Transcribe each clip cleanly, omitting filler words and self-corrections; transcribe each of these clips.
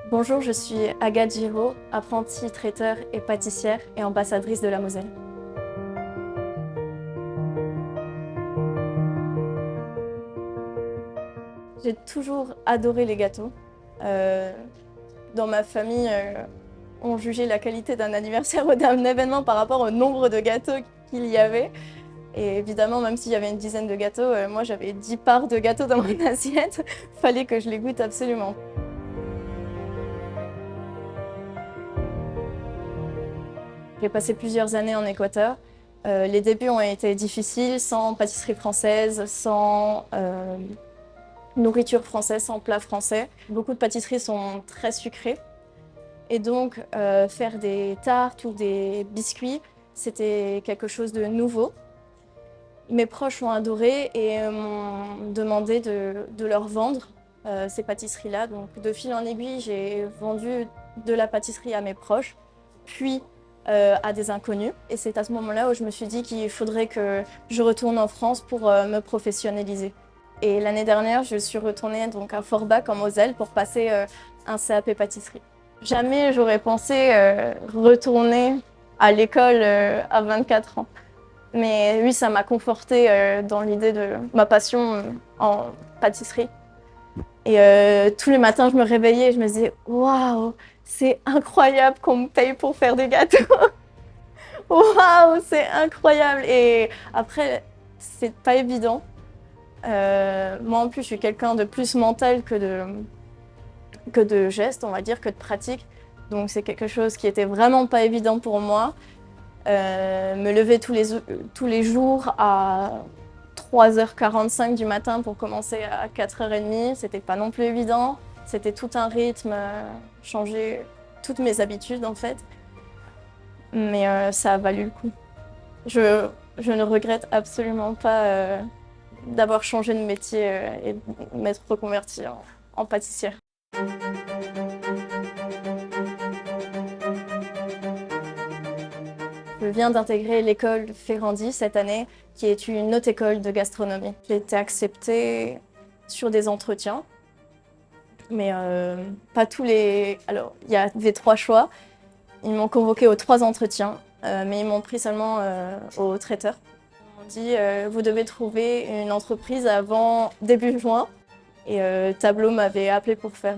Bonjour, je suis Agathe Giraud, apprentie traiteur et pâtissière et ambassadrice de la Moselle. J'ai toujours adoré les gâteaux. Euh, dans ma famille, on jugeait la qualité d'un anniversaire ou d'un événement par rapport au nombre de gâteaux qu'il y avait. Et évidemment, même s'il y avait une dizaine de gâteaux, moi j'avais 10 parts de gâteaux dans mon assiette. Fallait que je les goûte absolument. J'ai passé plusieurs années en Équateur. Les débuts ont été difficiles, sans pâtisserie française, sans nourriture française, sans plat français. Beaucoup de pâtisseries sont très sucrées. Et donc, faire des tartes ou des biscuits, c'était quelque chose de nouveau. Mes proches ont adoré et m'ont demandé de leur vendre ces pâtisseries-là. Donc, de fil en aiguille, j'ai vendu de la pâtisserie à mes proches, puis à des inconnus. Et c'est à ce moment-là où je me suis dit qu'il faudrait que je retourne en France pour me professionnaliser. Et l'année dernière, je suis retournée donc à Forbach en Moselle pour passer un CAP pâtisserie. Jamais j'aurais pensé retourner à l'école à 24 ans. Mais oui, ça m'a confortée dans l'idée de ma passion en pâtisserie. Et tous les matins, je me réveillais et je me disais « Waouh, c'est incroyable qu'on me paye pour faire des gâteaux !» Waouh, c'est incroyable! Et après, c'est pas évident. Moi, en plus, je suis quelqu'un de plus mental que de gestes, on va dire, que de pratique. Donc, c'est quelque chose qui était vraiment pas évident pour moi. Me lever tous les jours à 3h45 du matin pour commencer à 4h30, c'était pas non plus évident. C'était tout un rythme, changer toutes mes habitudes en fait. Mais ça a valu le coup. Je ne regrette absolument pas d'avoir changé de métier et de m'être reconvertie en pâtissière. Je viens d'intégrer l'école Ferrandi cette année, qui est une haute école de gastronomie. J'ai été acceptée sur des entretiens, mais pas tous les... Alors, il y avait 3 choix. Ils m'ont convoquée aux 3 entretiens, mais ils m'ont pris seulement au traiteur. Ils m'ont dit vous devez trouver une entreprise avant début juin. Et Tableau m'avait appelé pour faire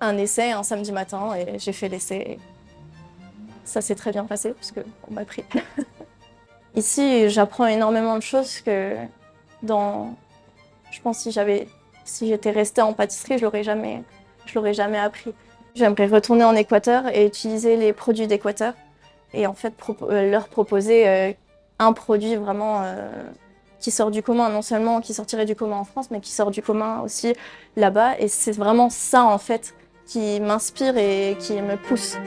un essai un samedi matin, et j'ai fait l'essai. Ça s'est très bien passé, puisqu'on m'a pris. Ici, j'apprends énormément de choses que je pense si j'étais restée en pâtisserie, je l'aurais jamais appris. J'aimerais retourner en Équateur et utiliser les produits d'Équateur et en fait leur proposer un produit vraiment qui sort du commun, non seulement qui sortirait du commun en France, mais qui sort du commun aussi là-bas. Et c'est vraiment ça en fait qui m'inspire et qui me pousse.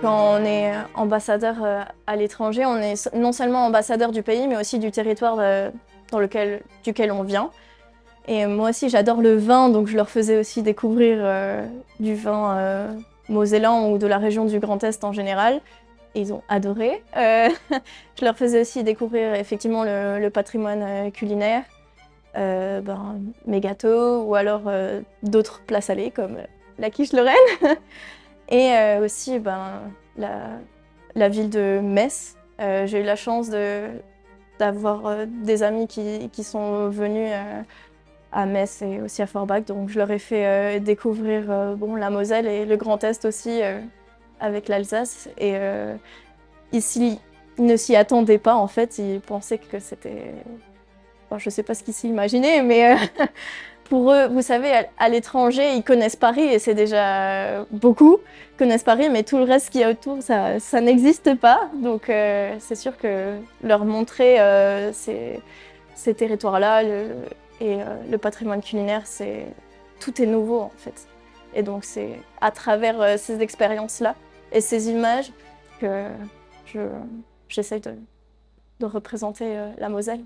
Quand on est ambassadeur à l'étranger, on est non seulement ambassadeur du pays, mais aussi du territoire duquel on vient. Et moi aussi, j'adore le vin, donc je leur faisais aussi découvrir du vin mosellan ou de la région du Grand Est en général. Et ils ont adoré. Je leur faisais aussi découvrir effectivement le patrimoine culinaire, mes gâteaux ou alors d'autres plats salés comme la quiche Lorraine. Et aussi la ville de Metz. J'ai eu la chance d'avoir des amis qui sont venus à Metz et aussi à Forbach. Donc je leur ai fait découvrir la Moselle et le Grand Est aussi avec l'Alsace. Et ici, ils ne s'y attendaient pas en fait. Ils pensaient que c'était... Enfin, je ne sais pas ce qu'ils s'imaginaient, mais pour eux, vous savez, à l'étranger, ils connaissent Paris et c'est déjà beaucoup. Ils connaissent Paris, mais tout le reste qu'il y a autour, ça n'existe pas. Donc c'est sûr que leur montrer ces territoires-là et le patrimoine culinaire, tout est nouveau en fait. Et donc c'est à travers ces expériences-là et ces images que j'essaie de représenter la Moselle.